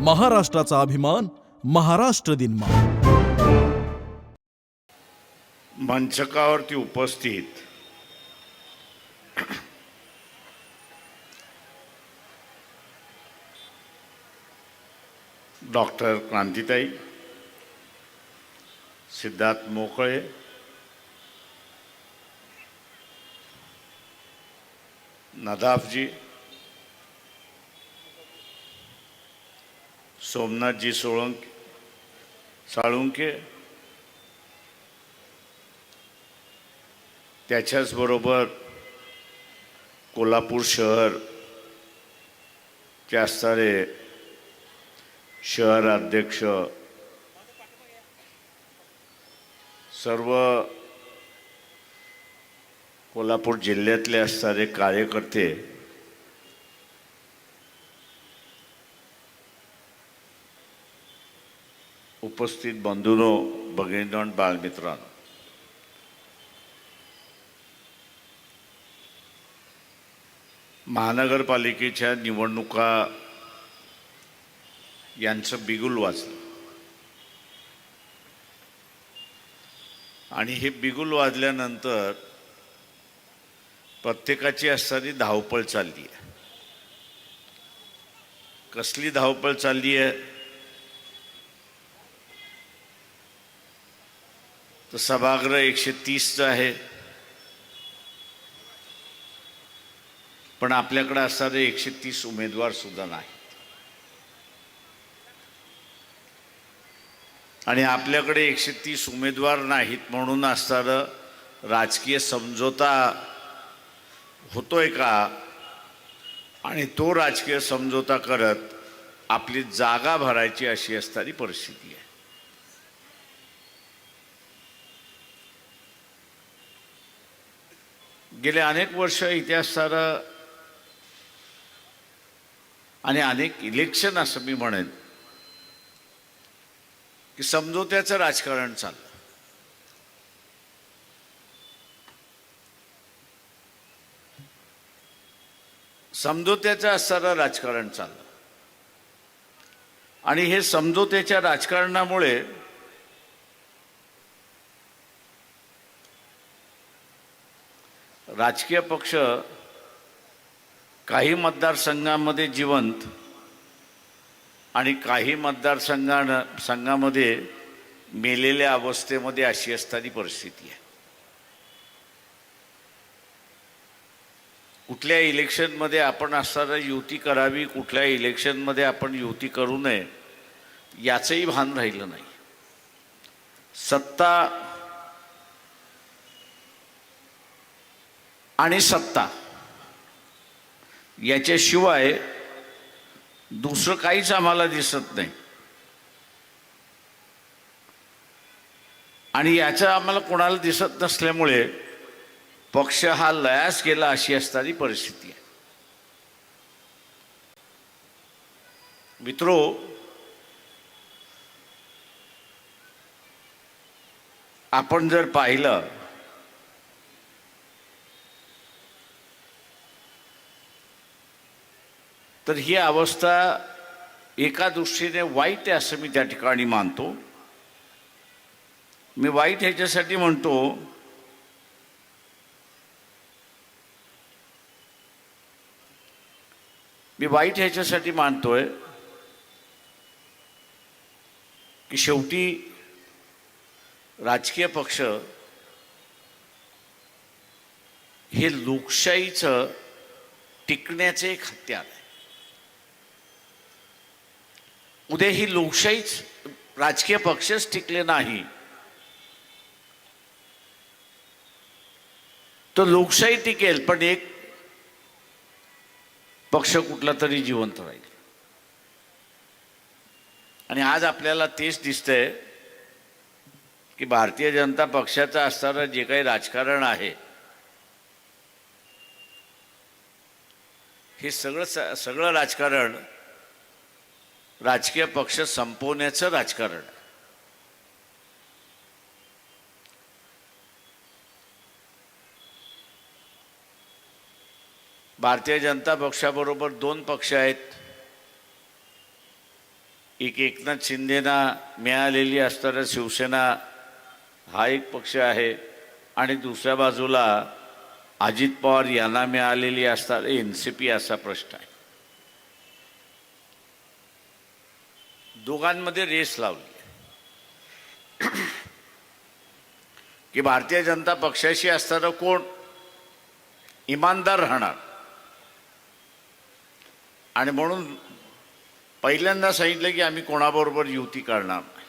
महाराष्ट्राचा अभिमान महाराष्ट्र दिन मंचकावरती उपस्थित डॉक्टर क्रांतिताई, सिद्धार्थ मोकळे, नदाफजी, सोमनाथजी साळुंके, त्याच्याच बरोबर कोल्हापूर शहर चे असणारे शहर अध्यक्ष, सर्व कोल्हापूर जिल्ह्यातले असणारे कार्यकर्ते, उपस्थित बंधूंनो, भगिनींनो आणि बालमित्रांनो, महानगरपालिकेच्या निवडणुका यांचं बिगुल वाजलं आणि हे बिगुल वाजल्यानंतर प्रत्येकाची असणारी धावपळ चालली आहे. कसली धावपळ चालली आहे तर सभागृह 130चं आहे, पण आपल्याकडे असणारे 130 उमेदवार सुद्धा नाही. आणि आपल्याकडे 130 उमेदवार नाहीत म्हणून असणारं राजकीय समझोता होतोय का, आणि तो राजकीय समझोता करत आपली जागा भरायची अशी असणारी परिस्थिती आहे. गेले अनेक वर्ष इतिहासाला आणि अनेक इलेक्शन असं मी म्हणेन की समझोत्याचं राजकारण चाललं. समझोत्याचं असणारं राजकारण चाललं आणि हे समझोत्याच्या राजकारणामुळे राजकीय पक्ष काही मतदारसंघामध्ये जिवंत आणि काही मतदारसंघामध्ये मेलेल्या अवस्थेमध्ये अशी असणारी परिस्थिती आहे. कुठल्या इलेक्शनमध्ये आपण असणारा युती करावी, कुठल्या इलेक्शनमध्ये आपण युती करू नये याचंही भान राहिलं नाही. सत्ता आणि सत्ता याच्याशिवाय दुसरं काहीच आम्हाला दिसत नाही आणि याचं आम्हाला कोणाला दिसत नसल्यामुळे पक्ष हा लयास गेला अशी असणारी परिस्थिती आहे. मित्रो, आपण जर पाहिलं तर ही अवस्था एका दृष्टीने वाईट आहे असं मी त्या ठिकाणी मानतो. मी वाईट ह्याच्यासाठी म्हणतो मानतोय की शेवटी राजकीय पक्ष हे लोकशाहीचं टिकण्याचे एक हत्यार आहे. उद्या ही लोकशाहीच, राजकीय पक्षच टिकले नाही तर लोकशाही टिकेल पण एक पक्ष कुठला तरी जिवंत राहील. आणि आज आपल्याला तेच दिसतंय की भारतीय जनता पक्षाचं असणारं जे काही राजकारण आहे हे सगळं राजकारण राजकीय पक्ष संपवण्याचं राजकारण आहे. भारतीय जनता पक्षाबरोबर दोन पक्ष आहेत, एक एकनाथ शिंदेना मिळालेली असणारा शिवसेना हा एक पक्ष आहे आणि दुसऱ्या बाजूला अजित पवार यांना मिळालेली असणारा NCP असा प्रश्न आहे. दोघांमध्ये रेस लावली की भारतीय जनता पक्षाशी असणारं कोण इमानदार राहणार. आणि म्हणून पहिल्यांदा सांगितलं की आम्ही कोणाबरोबर युती करणार नाही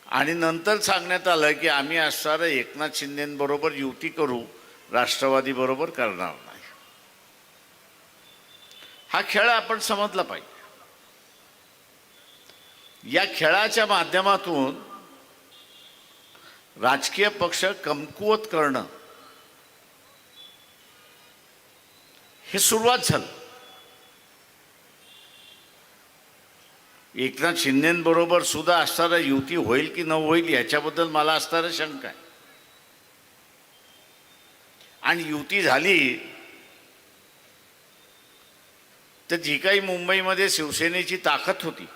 आणि नंतर सांगण्यात आलं की आम्ही असणारं एकनाथ शिंदेबरोबर युती करू, राष्ट्रवादी बरोबर करणार नाही. हा खेळ आपण समजला पाहिजे. या खेळाच्या माध्यमातून राजकीय पक्ष कमकुवत करणं हे सुरुवात झालं. एकनाथ शिंदेबरोबर सुद्धा असणारा युती होईल की न होईल याच्याबद्दल मला असणारा शंका आहे. आणि युती झाली तर जी काही मुंबईमध्ये शिवसेनेची ताकद होती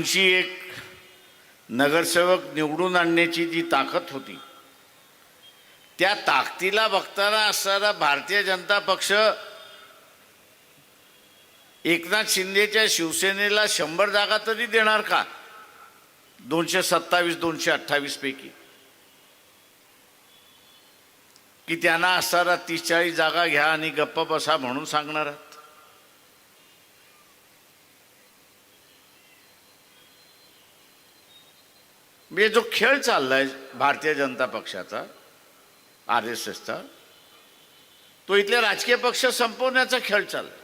एक नगरसेवक निवडून आणण्याची जी ताकद होती त्या ताकदीला बघताना असणारा भारतीय जनता पक्ष एकनाथ शिंदेच्या शिवसेनेला 100 जागा तरी देणार का 227 228 पैकी, की त्यांना असणारा 30-40 जागा घ्या आणि गप्प बसा म्हणून सांगणार आहात. म्हणजे जो खेळ चाललाय भारतीय जनता पक्षाचा RSSचा तो इथले राजकीय पक्ष संपवण्याचा खेळ चाललाय.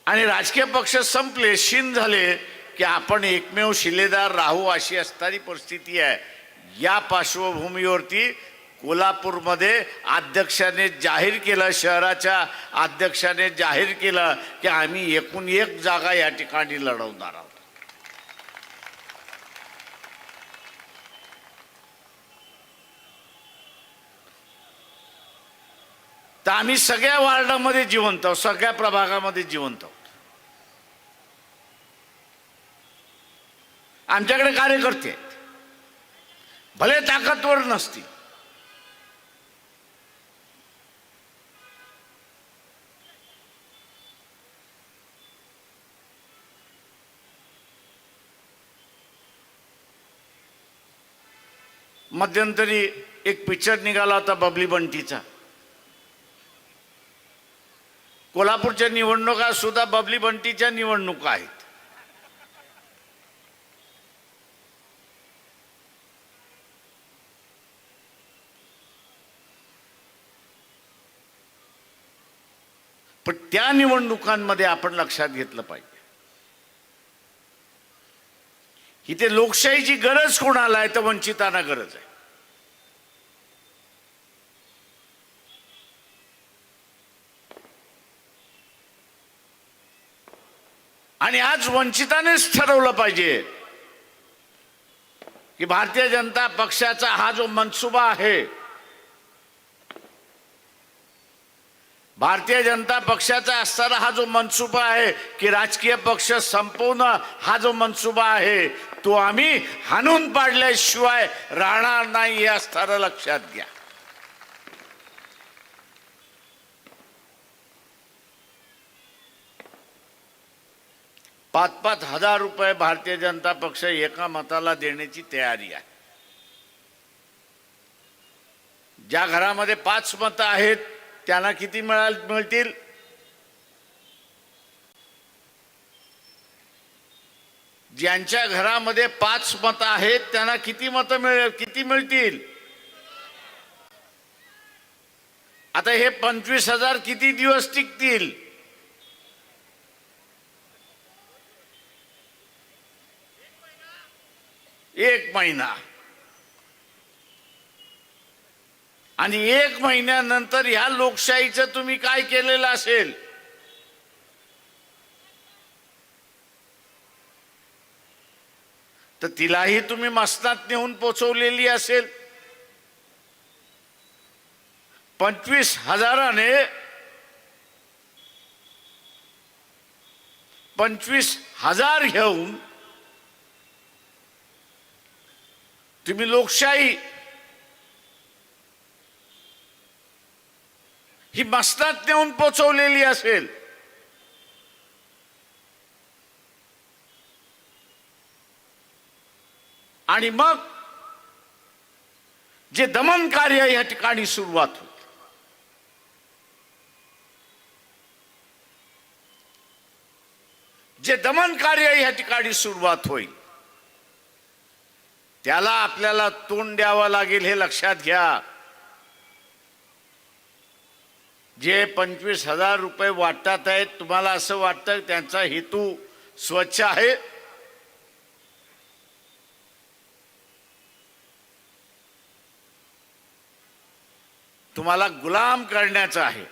आणि राजकीय पक्ष संपले, शीन झाले की आपण एकमेव शिलेदार राहू अशी असणारी परिस्थिती आहे. या पार्श्वभूमीवरती कोल्हापूरमध्ये अध्यक्षाने जाहीर केलं, शहराच्या अध्यक्षाने जाहीर केलं की आम्ही एकूण 1 जागा या ठिकाणी लढवणार आहोत. तर आम्ही सगळ्या वार्डामध्ये जिवंत आहोत, सगळ्या प्रभागामध्ये जिवंत आहोत. आमच्याकडे कार्यकर्ते आहेत, भले ताकदवर नसतील, मध्यंतरी एक पिक्चर निघाला होता बबली बंटीचा. कोल्हापूरच्या निवडणुका सुद्धा बबली बंटीच्या निवडणुका आहेत. पण त्या निवडणुकांमध्ये आपण लक्षात घेतलं पाहिजे इथे लोकशाहीची गरज कोणाला आहे तर वंचितांना गरज आहे. आणि आज वंचितानेच ठरवलं पाहिजे की भारतीय जनता पक्षाचा हा जो मनसुबा आहे, भारतीय जनता पक्षाचा असणारा हा जो मनसुबा आहे की राजकीय पक्ष संपवणं हा जो मनसुबा आहे तो आम्ही हाणून पाडल्याशिवाय राहणार नाही हे असणारं लक्षात घ्या. ₹5,000 भारतीय जनता पक्ष एका मताला देण्याची तयारी आहे. ज्या घरामध्ये 5 मतं आहेत त्यांना किती मिळतील? ज्यांच्या घरामध्ये 5 मतं आहेत त्यांना किती मिळतील? आता हे 25,000 किती दिवस टिकतील? एक महिना. आणि 1 महिन्यानंतर ह्या लोकशाहीचं तुम्ही काय केलेलं असेल? तर तिलाही तुम्ही मसनात नेऊन पोचवलेली असेल. 25,000ने 25,000 घेऊन तुम्ही लोकशाही ही मसनात नेऊन पोचवलेली असेल. आणि मग जे दमन कार्य या ठिकाणी सुरुवात होईल, जे दमन कार्य या ठिकाणी सुरुवात होईल त्याला आपल्याला तोंड द्यावं लागेल हे लक्षात घ्या. जे 25,000 रुपये वाटतात आहेत, तुम्हाला असं वाटतं त्यांचा हेतू स्वच्छ आहे? तुम्हाला गुलाम करण्याचा आहे.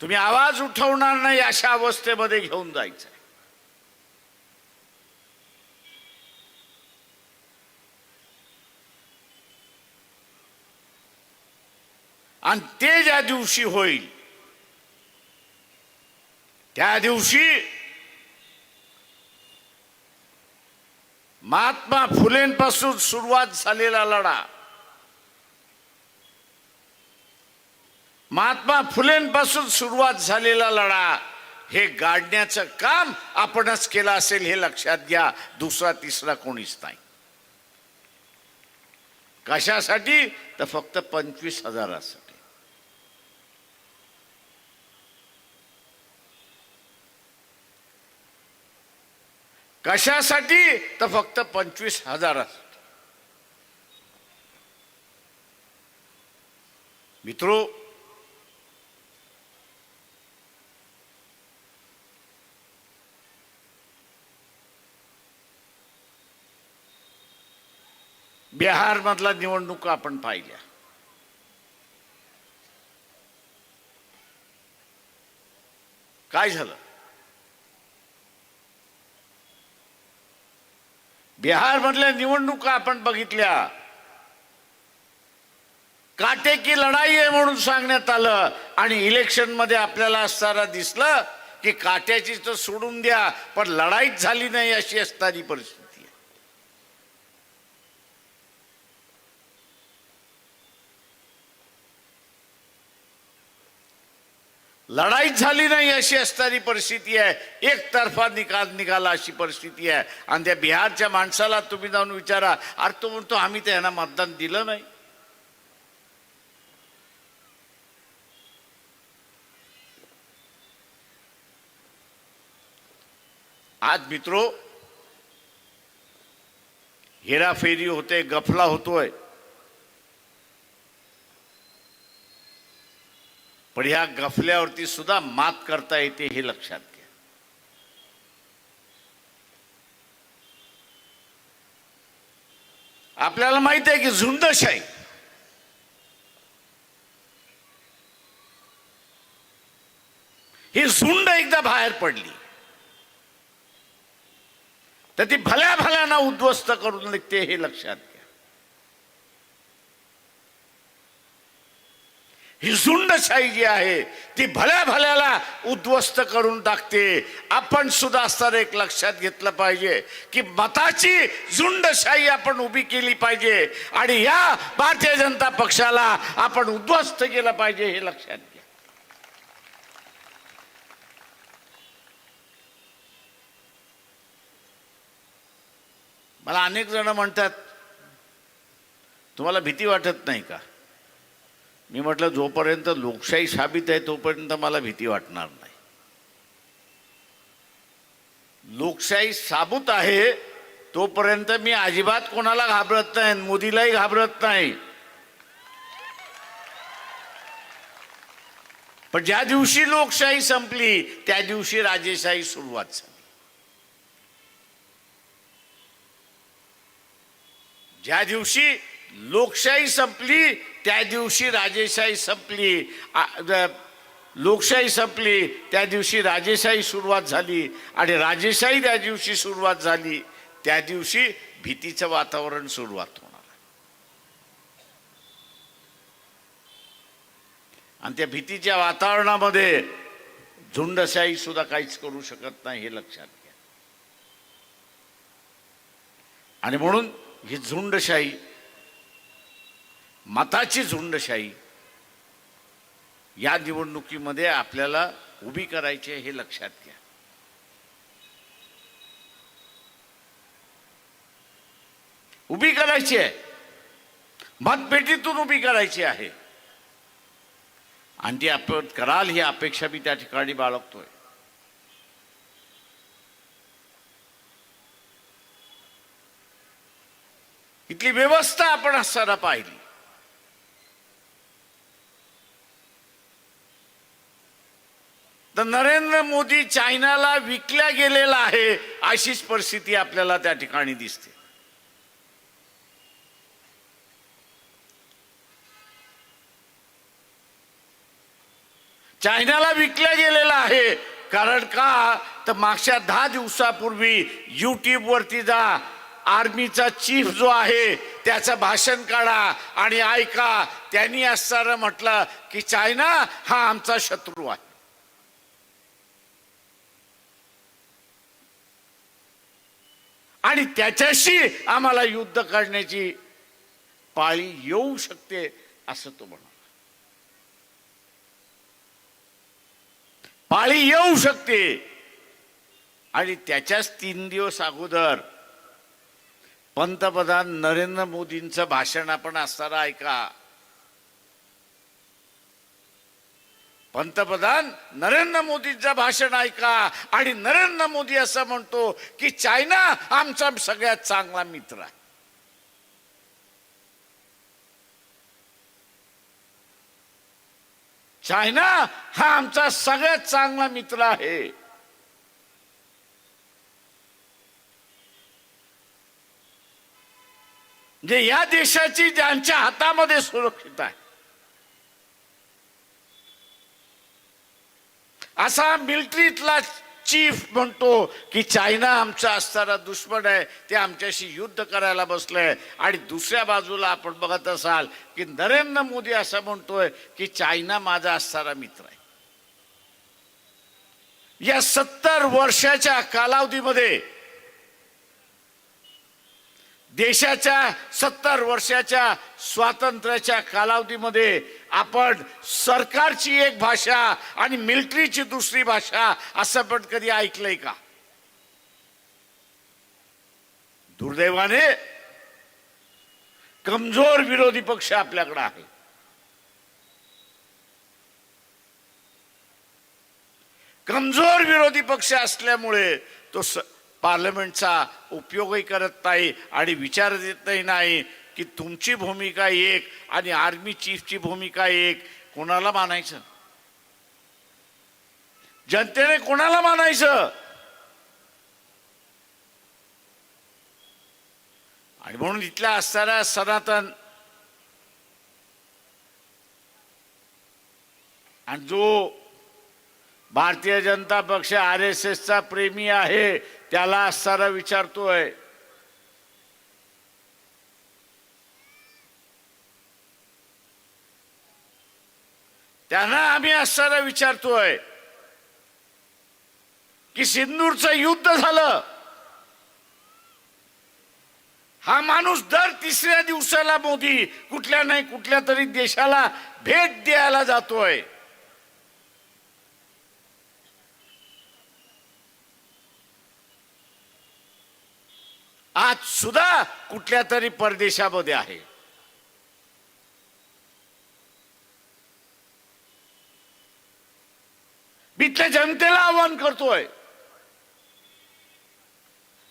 तुम्ही आवाज उठवणार नाही अशा अवस्थेमध्ये घेऊन जायचं. आणि ते ज्या दिवशी होईल त्या दिवशी महात्मा फुलेंपासून सुरुवात झालेला लढा, महात्मा फुलेंपासून सुरुवात झालेला लढा हे गाडण्याचं काम आपणच केलं असेल हे लक्षात घ्या. दुसरा तिसरा कोणीच नाही. कशासाठी? तर फक्त 25,000साठी. कशासाठी? तर फक्त 25,000साठी. मित्रो, बिहार मधला निवडणुका आपण पाहिल्या. काय झालं? बिहार मधल्या निवडणुका आपण बघितल्या. काटेकी लढाई आहे म्हणून सांगण्यात आलं आणि इलेक्शन मध्ये आपल्याला असताना दिसलं की काट्याची तर सोडून द्या पण लढाईच झाली नाही अशी असणारी परिस्थिती. लढाईच झाली नाही अशी असणारी परिस्थिती आहे. एकतर्फा निकाल निघाला अशी परिस्थिती आहे. आणि त्या बिहारच्या माणसाला तुम्ही जाऊन विचारा, अरे तो म्हणतो आम्ही त्यांना मतदान दिलं नाही. आज मित्रो, हेराफेरी होते, गफला होतोय, पण ह्या गफल्यावरती सुद्धा मात करता येते हे लक्षात घ्या. आपल्याला माहित आहे की झुंडशाही ही झुंड एकदा बाहेर पडली तर ती भल्या भल्याना उद्ध्वस्त करून निघते हे लक्षात घ्या. ही झुंडशाही जी आहे ती भल्या भल्याला उद्ध्वस्त करून टाकते. आपण सुद्धा असताना एक लक्षात घेतलं पाहिजे की मताची झुंडशाही आपण उभी केली पाहिजे आणि या भारतीय जनता पक्षाला आपण उद्ध्वस्त केलं पाहिजे हे लक्षात घ्या. मला अनेक जण म्हणतात तुम्हाला भीती वाटत नाही का? मी म्हटलं जोपर्यंत लोकशाही साबित आहे तोपर्यंत मला भीती वाटणार नाही. लोकशाही साबूत आहे तोपर्यंत मी अजिबात कोणाला घाबरत नाही, मोदीलाही घाबरत नाही. पण ज्या दिवशी लोकशाही संपली त्या दिवशी राजेशाही सुरुवात झाली. ज्या दिवशी लोकशाही संपली त्या दिवशी राजेशाही संपली. लोकशाही संपली त्या दिवशी राजेशाही सुरुवात झाली, आणि राजेशाही त्या दिवशी सुरुवात झाली त्या दिवशी भीतीचं वातावरण सुरुवात होणार. आणि त्या भीतीच्या वातावरणामध्ये झुंडशाही सुद्धा काहीच करू शकत नाही, हे लक्षात घ्या. आणि म्हणून ही झुंडशाही, मताची झुंडशाही या निवडणुकीमध्ये आपल्याला उभी करायची आहे, हे लक्षात घ्या. उभी करायची आहे, मतपेटीतून उभी करायची आहे, आणि ती आपण कराल ही अपेक्षा मी त्या ठिकाणी बाळगतोय. इथली व्यवस्था आपण असताना पाहिली. तर नरेंद्र मोदी चायनाला विकल्या गेलेला आहे अशीच परिस्थिती आपल्याला त्या ठिकाणी दिसते. चायनाला विकल्या गेलेला आहे. कारण का तर मागच्या 10 दिवसापूर्वी YouTube वरती जा, आर्मीचा चीफ जो आहे त्याचं भाषण काढा आणि ऐका. त्यांनी असताना म्हटलं की चायना हा आमचा शत्रू आहे. आणि त्याच्याशी आम्हाला युद्ध करण्याची पाळी येऊ शकते असं तो म्हणाला. पाळी येऊ शकते. आणि त्याच्याच 3 दिवस अगोदर पंतप्रधान नरेंद्र मोदींचं भाषण आपण असताना ऐका. पंतप्रधान नरेंद्र मोदींचं भाषण ऐका आणि नरेंद्र मोदी असं म्हणतो की चायना आमचा सगळ्यात चांगला मित्र आहे. चायना हा आमचा सगळ्यात चांगला मित्र आहे. जे या देशाची ज्यांच्या हातामध्ये सुरक्षित आहे असा मिलिटरीतला चीफ म्हणतो की चायना आमचा असणारा दुश्मन आहे, ते आमच्याशी युद्ध करायला बसलंय. आणि दुसऱ्या बाजूला आपण बघत असाल की नरेंद्र मोदी असं म्हणतोय की चायना माझा असणारा मित्र आहे. या 70 वर्षाच्या कालावधीमध्ये, देशाच्या 70 वर्षाच्या स्वातंत्र्याच्या कालावधीमध्ये आपण सरकारची एक भाषा आणि मिलिटरीची दुसरी भाषा असं पण कधी ऐकलंय का? दुर्दैवाने कमजोर विरोधी पक्ष आपल्याकडे आहे. कमजोर विरोधी पक्ष असल्यामुळे तो पार्लमेंटचा उपयोगही करत नाही आणि विचार देतही नाही की तुमची भूमिका एक आणि आर्मी चीफची भूमिका एक. कोणाला मानायचं? जनतेने कोणाला मानायचं? आणि म्हणून इथल्या असणारा सनातन आणि जो भारतीय जनता पक्ष RSSचा प्रेमी आहे त्याला असणारा विचारतोय, त्यांना आम्ही असणारा विचारतोय की सिंदूरचं युद्ध झालं, हा माणूस दर 3ऱ्या दिवसाला मोदी कुठल्या नाही कुठल्या तरी देशाला भेट द्यायला जातोय. आज सुद्धा कुठल्या तरी परदेशामध्ये आहे. इथल्या जनतेला आवाहन करतोय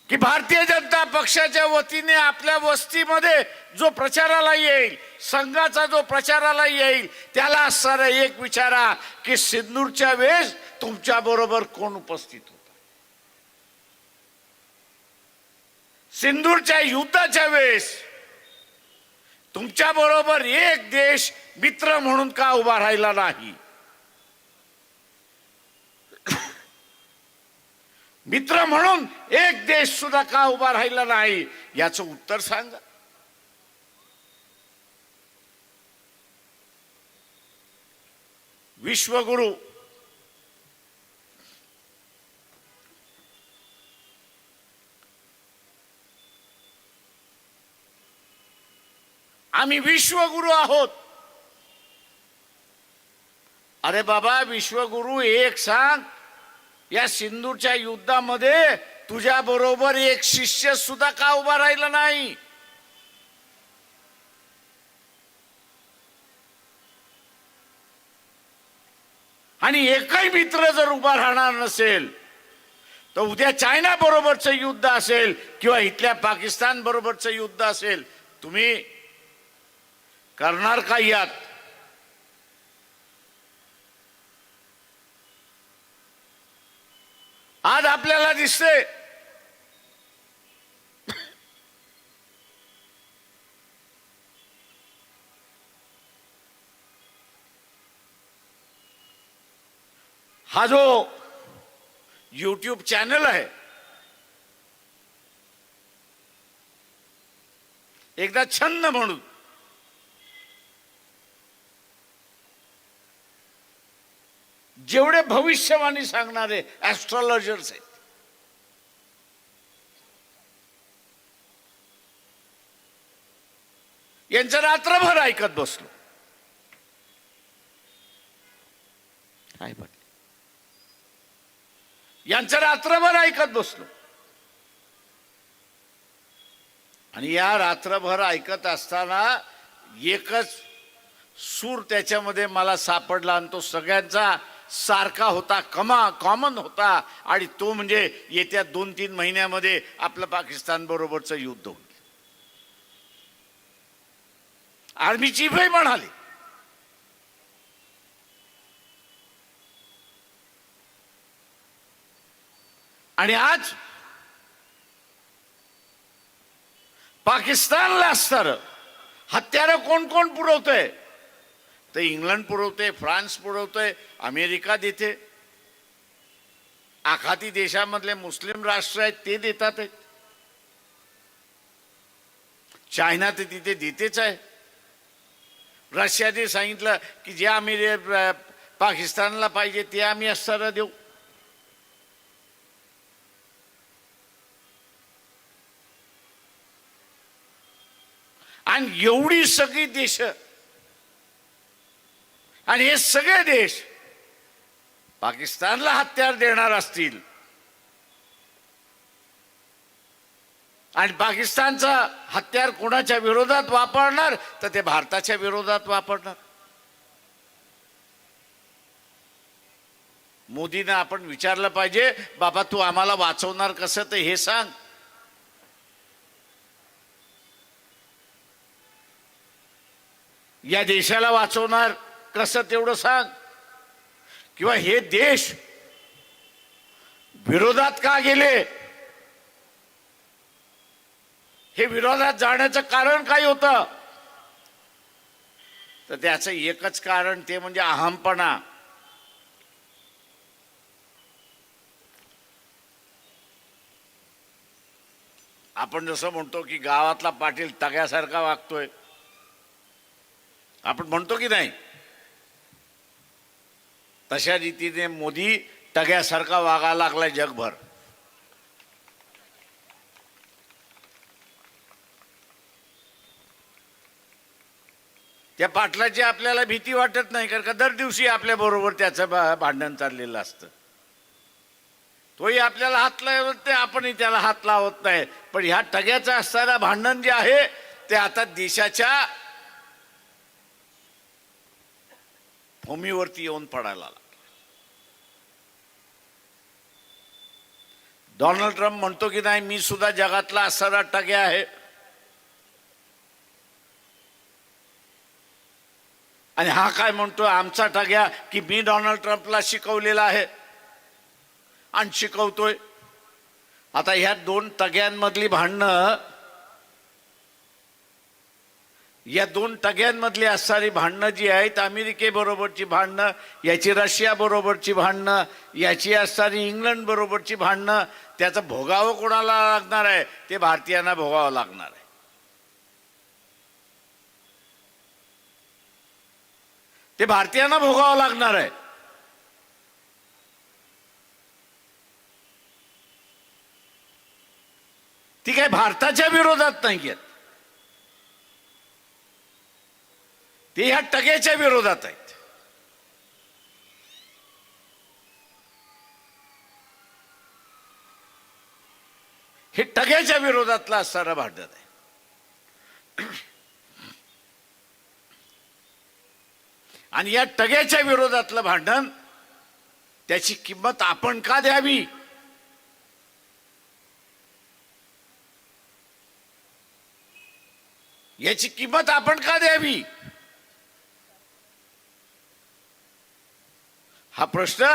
की भारतीय जनता पक्षाच्या वतीने आपल्या वस्तीमध्ये जो प्रचाराला येईल, संघाचा जो प्रचाराला येईल, त्याला असणारा एक विचारा की सिंदूरच्या वेळेस तुमच्या बरोबर कोण उपस्थित होता? सिंदूरच्या युद्धाच्या वेळेस तुमच्या बरोबर एक देश मित्र म्हणून का उभा राहिला नाही? मित्र म्हणून एक देश सुद्धा का उभा राहिला नाही याचं उत्तर सांगा. विश्वगुरु आम्ही विश्वगुरु आहोत. अरे बाबा विश्वगुरु एक सांग, या सिंदूरच्या युद्धामध्ये तुझ्या बरोबर एक शिष्य सुद्धा का उभा राहिला नाही? आणि एकही मित्र जर उभा राहणार नसेल तर उद्या चायना बरोबरचं युद्ध असेल किंवा इथल्या पाकिस्तान बरोबरचं युद्ध असेल, तुम्ही करणार का यात? आज आपल्याला दिसते हा जो यूट्यूब चॅनल आहे, एकदा छंद म्हणून जेवढे भविष्यवाणी सांगणारे ऍस्ट्रॉलॉजर्स आहेत, यांचं रात्रभर ऐकत बसलो. काय म्हटलं? यांचं रात्रभर ऐकत बसलो. आणि या रात्रभर ऐकत असताना एकच सूर त्याच्यामध्ये मला सापडला आणि तो सगळ्यांचा सारखा होता, कॉमन होता. आणि तो म्हणजे येत्या 2-3 महिन्यामध्ये आपलं पाकिस्तान बरोबरचं युद्ध होईल. आर्मी चीफही म्हणाले आणि आज पाकिस्तानला असणारं हत्यारं कोण कोण पुरवतंय? तर इंग्लंड पुरवते, फ्रान्स पुरवतोय, अमेरिका देते, आखाती देशामधले मुस्लिम राष्ट्र आहेत ते देतात आहेत, चायना तर तिथे देतेच आहे. रशियाने सांगितलं की जे आम्ही पाकिस्तानला पाहिजे ते आम्ही अस्त्र देऊ. आणि एवढी सगळी देश आणि हे सगळे देश पाकिस्तानला हत्यार देणार असतील आणि पाकिस्तानचा हत्यार कोणाच्या विरोधात वापरणार तर ते भारताच्या विरोधात वापरणार. मोदींना आपण विचारलं पाहिजे, बाबा तू आम्हाला वाचवणार कसं ते हे सांग. या देशाला वाचवणार कसं तेवढं सांग. किंवा हे देश विरोधात का गेले, हे विरोधात जाण्याचं कारण काय होतं? तर त्याचं एकच कारण ते म्हणजे अहमपणा. आपण जसं म्हणतो की गावातला पाटील टग्यासारखा वागतोय, आपण म्हणतो की नाही, तशा रीतीने मोदी टग्यासारखा वागायला लागलाय जगभर. त्या पाटलाची आपल्याला भीती वाटत नाही, कारण का दर दिवशी आपल्या बरोबर त्याचं भांडण चाललेलं असतं. तोही आपल्याला हात लावत नाही, आपणही त्याला हात लावत नाही. पण ह्या टग्याचं असणारं भांडण जे आहे ते आता देशाच्या भूमीवरती येऊन पडायला लागलं. डोनाल्ड ट्रम्प म्हणतो की नाही, मी सुद्धा जगातला असणारा टग्या आहे. आणि हा काय म्हणतो, आमचा टग्या, की मी डोनाल्ड ट्रम्पला शिकवलेला आहे आणि शिकवतोय. आता ह्या दोन टग्यांमधली भांडणं या दोन टग्यांमधली असणारी भांडणं जी आहेत, अमेरिकेबरोबरची भांडणं, याची रशिया बरोबरची भांडणं, याची असणारी इंग्लंड बरोबरची भांडणं, त्याचं भोगावं कोणाला लागणार आहे? ते भारतीयांना भोगावं लागणार आहे. ते भारतीयांना भोगावं लागणार आहे. ती काय भारताच्या विरोधात नाही आहेत, ते ह्या टग्याच्या विरोधात आहेत. हे टग्याच्या विरोधातला असणारा भांडण आहे. आणि या टग्याच्या विरोधातलं भांडण, त्याची किंमत आपण का द्यावी? याची किंमत आपण का द्यावी? हा प्रश्न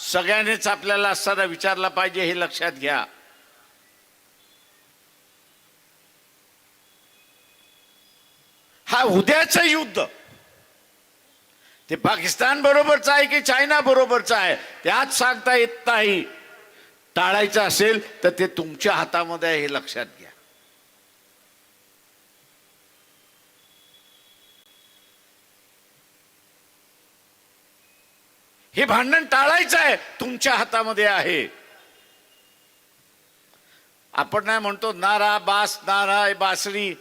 सगळ्यांनीच आपल्याला असताना विचारला पाहिजे, हे लक्षात घ्या. हा उद्याचं युद्ध ते पाकिस्तान बरोबरचं आहे की चायना बरोबरचं आहे, त्यात सांगता येत नाही. टाळायचं असेल तर ते तुमच्या हातामध्ये आहे, हे लक्षात घ्या. हे भांडण टाळायचं आहे, तुमच्या हातामध्ये आहे. आपण नाही म्हणतो नारा बास, नारा बासरी,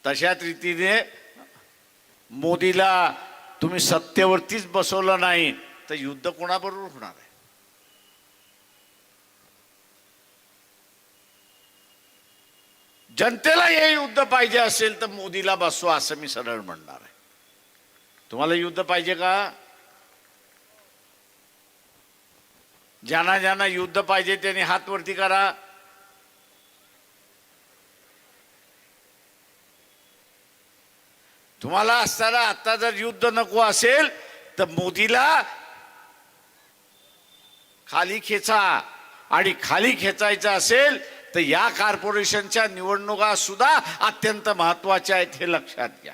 तशाच रीतीने मोदीला तुम्ही सत्तेवरतीच बसवलं नाही तर युद्ध कोणाबरोबर होणार आहे? जनतेला हे युद्ध पाहिजे असेल तर मोदीला बसवा, असं मी सरळ म्हणणार आहे. तुम्हाला युद्ध पाहिजे का? ज्यांना ज्यांना युद्ध पाहिजे त्यांनी हात वरती करा. तुम्हाला असताना आता जर युद्ध नको असेल तर मोदीला खाली खेचा, आणि खाली खेचायचं असेल तर या कॉर्पोरेशनच्या निवडणुका सुद्धा अत्यंत महत्वाच्या आहेत, हे लक्षात घ्या.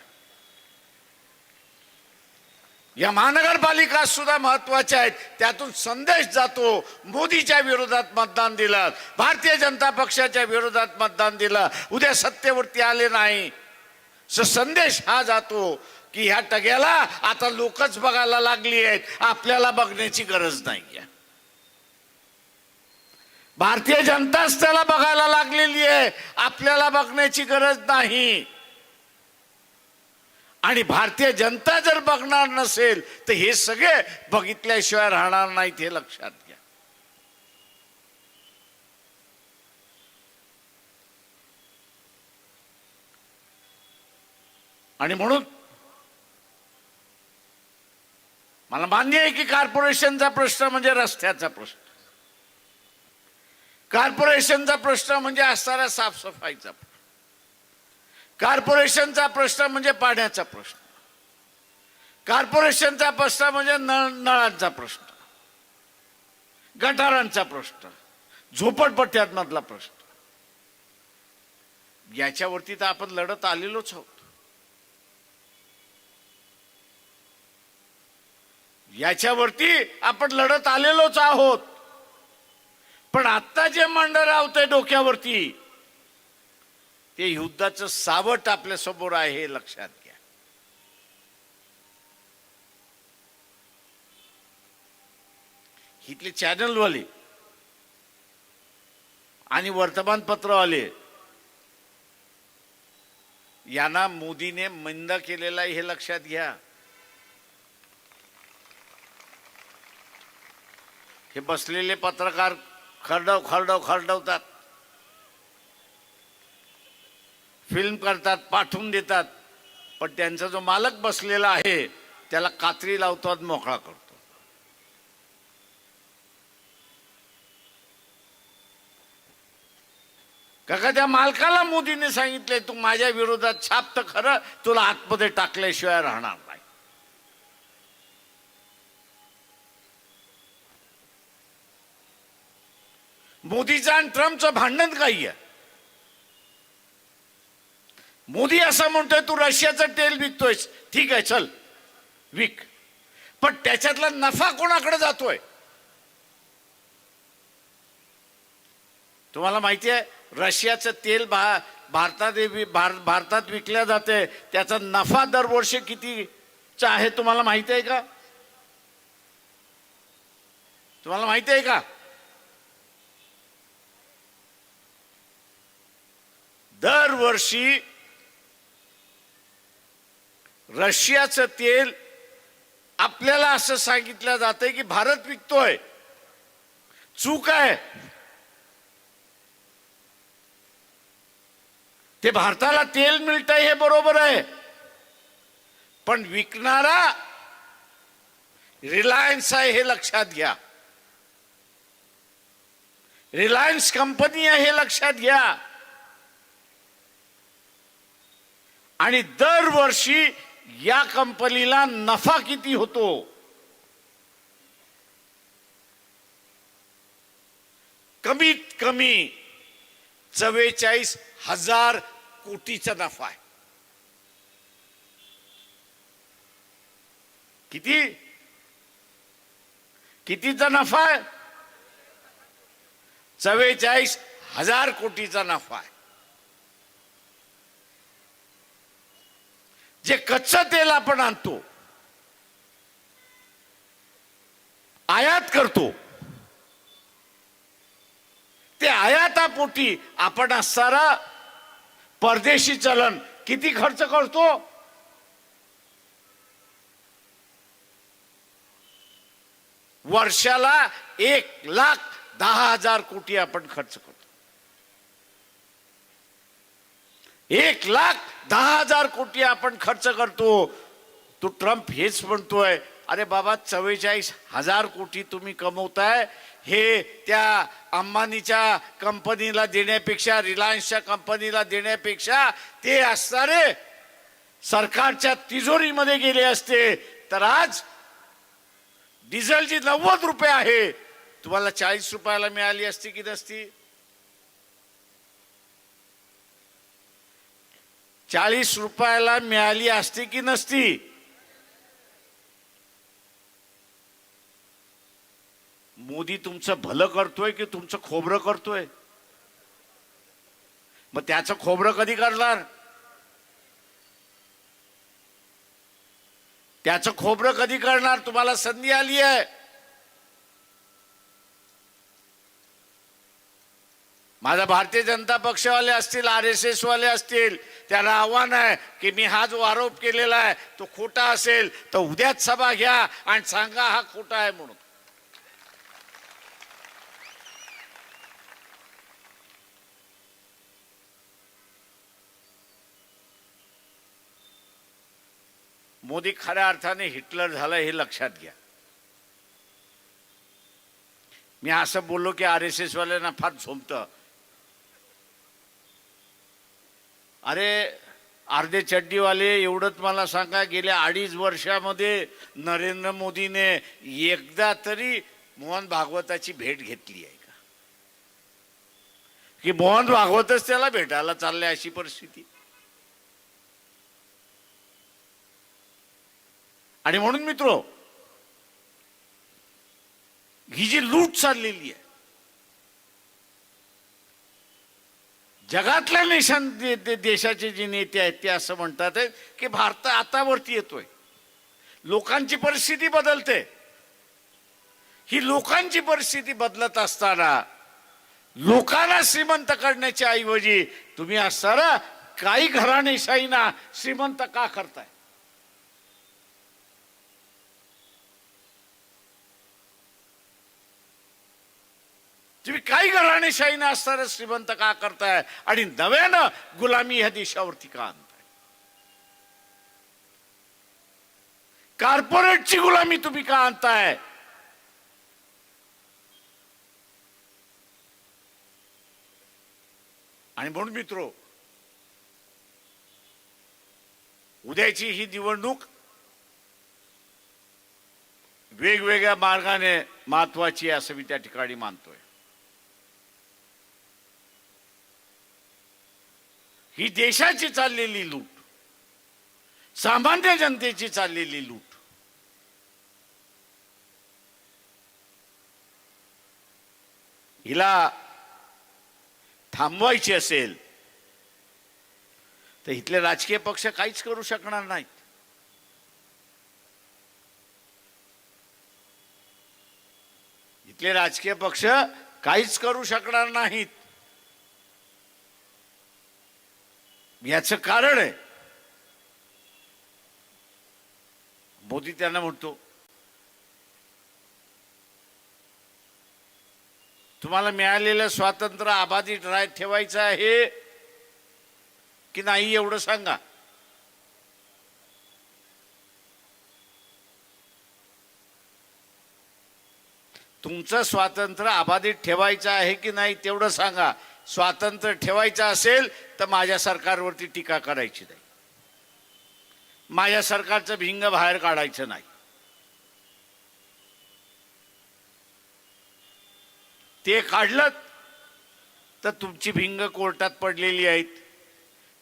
या महानगरपालिका सुद्धा महत्वाच्या आहेत. त्यातून संदेश जातो, मोदीच्या विरोधात मतदान दिलं, भारतीय जनता पक्षाच्या विरोधात मतदान दिलं, उद्या सत्तेवरती आले नाही, संदेश हा जातो की ह्या टग्याला आता लोकच बघायला लागली आहेत, आपल्याला बघण्याची गरज नाही. भारतीय जनताच त्याला बघायला लागलेली आहे, आपल्याला बघण्याची गरज नाही. आणि भारतीय जनता जर बघणार नसेल तर हे सगळे बघितल्याशिवाय राहणार नाहीत, हे लक्षात घ्या. आणि म्हणून मला मान्य आहे की कॉर्पोरेशनचा प्रश्न म्हणजे रस्त्याचा प्रश्न, कॉर्पोरेशनचा प्रश्न म्हणजे असणारा साफसफाईचा प्रश्न, कॉर्पोरेशनचा प्रश्न म्हणजे पाण्याचा प्रश्न, कॉर्पोरेशनचा प्रश्न म्हणजे नळांचा प्रश्न, गटारांचा प्रश्न, झोपडपट्ट्यांमधला प्रश्न. याच्यावरती तर आपण लढत आलेलोच आहोत. याच्यावरती आपण लढत आलेलोच आहोत. पण आता जे मांडर आवतंय डोक्यावरती, ते युद्धाचं सावट आपल्या समोर आहे, हे लक्षात घ्या. इथले चॅनलवाले आणि वर्तमानपत्रवाले यांना मोदीने मंद केलेला आहे, हे लक्षात घ्या. हे बसलेले पत्रकार खरडवतात, फिल्म करतात, पाठवून देतात, पण त्यांचा जो मालक बसलेला आहे त्याला कात्री लावतो, मोकळा करतो. काका त्या मालकाला मोदीने सांगितले, तू माझ्या विरोधात छाप तर खरं, तुला आतमध्ये टाकल्याशिवाय राहणार नाही. मोदीचं आणि ट्रम्पचं भांडण काही आहे? मोदी असं म्हणतोय तू रशियाचं तेल विकतोयस, ठीक आहे चल विक, पण त्याच्यातला नफा कोणाकडे जातोय? तुम्हाला माहिती आहे रशियाचं तेल भारतात विकल्या जाते, त्याचा नफा दरवर्षी कितीचा आहे तुम्हाला माहिती आहे का? तुम्हाला माहिती आहे का? दरवर्षी रशियाचं तेल आपल्याला असं सांगितलं जातंय की भारत विकतोय, चूक आहे. ते भारताला तेल मिळतंय हे बरोबर आहे, पण विकणारा रिलायन्स आहे हे लक्षात घ्या. रिलायन्स कंपनी आहे हे लक्षात घ्या. आणि दरवर्षी या कंपनीला नफा किती होतो? कमीत कमी 44,000 कोटीचा नफा आहे. कितीचा नफा आहे? 44,000 कोटीचा नफा आहे. जे कच्चं तेल आपण आणतो, आयात करतो, ते आयातापोटी आपण असणारा परदेशी चलन किती खर्च करतो? वर्षाला 1,10,000 कोटी आपण खर्च करतो. 1,10,000 कोटी आपण खर्च करतो. तो ट्रम्प हेच म्हणतोय, अरे बाबा 44,000 कोटी तुम्ही कमवताय, हे त्या अंबानीच्या कंपनीला देण्यापेक्षा, रिलायन्सच्या कंपनीला देण्यापेक्षा ते असणारे सरकारच्या तिजोरीमध्ये गेले असते तर आज डिझेल जी 90 रुपये आहे तुम्हाला 40 रुपयाला मिळाली असती की नसती? 40 रुपयाला मिळाली असती की नसती? मोदी तुमचं भलं करतोय की तुमचं खोबरं करतोय? मग त्याचं खोबरं कधी करणार? त्याचं खोबरं कधी करणार? तुम्हाला संधी आली आहे. माझा भारतीय जनता पक्षवाले असतील, RSS वाले असतील, त्याला आव्हान आहे की मी हा जो आरोप केलेला आहे तो खोटा असेल तर उद्याच सभा घ्या आणि सांगा हा खोटा आहे म्हणून. मोदी खऱ्या अर्थाने हिटलर झाला हे लक्षात घ्या. मी असं बोललो की RSS वाल्यांना फार झोंबतं. अरे अर्धे चड्डीवाले एवढंच मला सांगा, गेल्या 2.5 वर्षामध्ये नरेंद्र मोदीने एकदा तरी मोहन भागवताची भेट घेतली आहे का? की मोहन भागवतच त्याला भेटायला चालले अशी परिस्थिती? आणि म्हणून मित्रो, ही जी लूट चाललेली आहे, जगातल्या देशाचे जे नेते आहेत ते असं म्हणतात की भारत आता वरती येतोय, लोकांची परिस्थिती बदलते. ही लोकांची परिस्थिती बदलत असताना लोकांना श्रीमंत करण्याच्या ऐवजी तुम्ही असताना काही घराणेशाहीना श्रीमंत का करताय? तुम्ही काही घराणेशाहीने असताना श्रीमंत का करताय आणि नव्यानं गुलामी ह्या देशावरती का आणताय? कॉर्पोरेटची गुलामी तुम्ही का आणताय? आणि म्हणून मित्रो, उद्याची ही निवडणूक वेगवेगळ्या मार्गाने महत्वाची आहे असं मी त्या ठिकाणी मानतोय. ही देशाची चाललेली लूट, सामान्य जनतेची चाललेली लूट, हिला थांबवायची असेल तर इथले राजकीय पक्ष काहीच करू शकणार नाहीत. इथले राजकीय पक्ष काहीच करू शकणार नाहीत. याचं कारण आहे, मोदी त्यांना म्हणतो तुम्हाला मिळालेलं स्वातंत्र्य अबाधित ठेवायचं आहे की नाही एवढं सांगा. तुमचं स्वातंत्र्य अबाधित ठेवायचं आहे की नाही तेवढं सांगा. स्वातंत्र्य ठेवायचं असेल तर माझ्या सरकारवरती टीका करायची नाही, माझ्या सरकारचं भिंग बाहेर काढायचं नाही. ते काढलं तर तुमची भिंग कोर्टात पडलेली आहेत.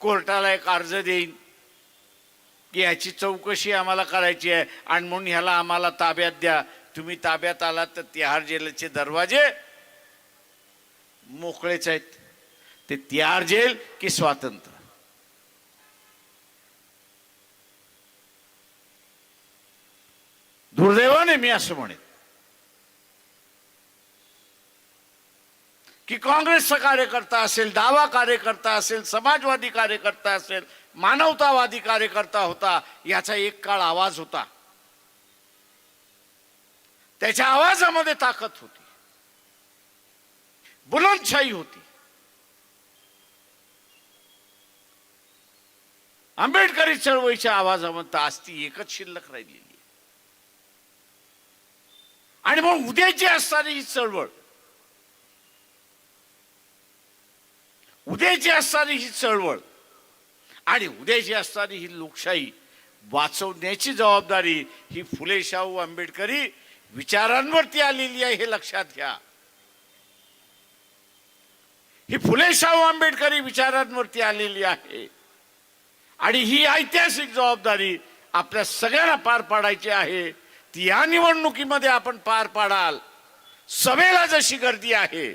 कोर्टाला एक अर्ज देईन की ह्याची चौकशी आम्हाला करायची आहे आणि म्हणून ह्याला आम्हाला ताब्यात द्या. तुम्ही ताब्यात आलात तर तिहार जेलचे दरवाजे मोकळेच आहेत. ते तिहार जेल की स्वातंत्र्य. दुर्दैवाने मी असं म्हणेन की काँग्रेसचा कार्यकर्ता असेल, डावा कार्यकर्ता असेल, समाजवादी कार्यकर्ता असेल, मानवतावादी कार्यकर्ता होता, याचा एक काळ आवाज होता. त्याच्या आवाजामध्ये ताकद होती, बुलंदशाही होती. आंबेडकरी चळवळीच्या आवाजामध्ये आज ती एकच शिल्लक राहिलेली आहे. आणि मग उद्याची असणारी ही चळवळ, उद्याची असणारी ही चळवळ आणि उद्याची असणारी ही लोकशाही वाचवण्याची जबाबदारी ही फुले शाहू आंबेडकरी विचारांवरती आलेली आहे, हे लक्षात घ्या. ही फुले शाहू आंबेडकरी विचारांवरती आलेली आहे आणि ही ऐतिहासिक जबाबदारी आपल्या सगळ्यांना पार पाडायची आहे. ती या निवडणुकीमध्ये आपण पार पाडाल. सभेला जशी गर्दी आहे,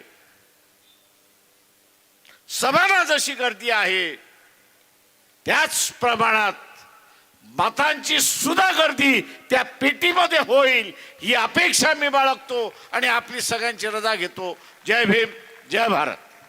सभांना जशी गर्दी आहे, त्याच प्रमाणात मतांची सुद्धा गर्दी त्या पेटीमध्ये होईल ही अपेक्षा मी बाळगतो आणि आपली सगळ्यांची रजा घेतो. जय भीम, जय भारत.